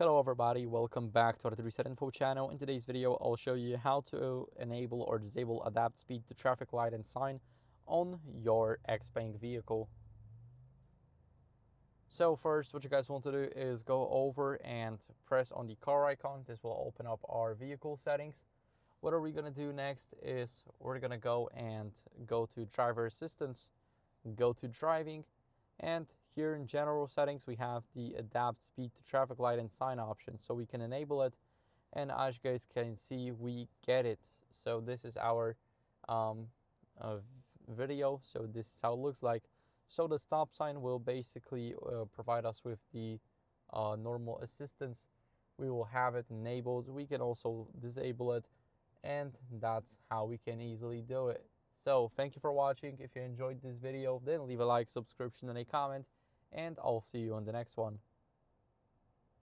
Hello everybody, welcome back to our 3 Info channel. In today's video, I'll show you how to enable or disable adapt speed to traffic light and sign on your XPeng vehicle. So first, what you guys want to do is go over and press on the car icon. This will open up our vehicle settings. What are we going to do next is we're going to go to driver assistance, go to driving, and here in general settings we have the adapt speed to traffic light and sign option, so we can enable it, and as you guys can see we get it. So this is our video, so this is how it looks like. So the stop sign will basically provide us with the normal assistance. We will have it enabled. We can also disable it, and that's how we can easily do it. So thank you for watching. If you enjoyed this video, then leave a like, subscription, and a comment, and I'll see you on the next one.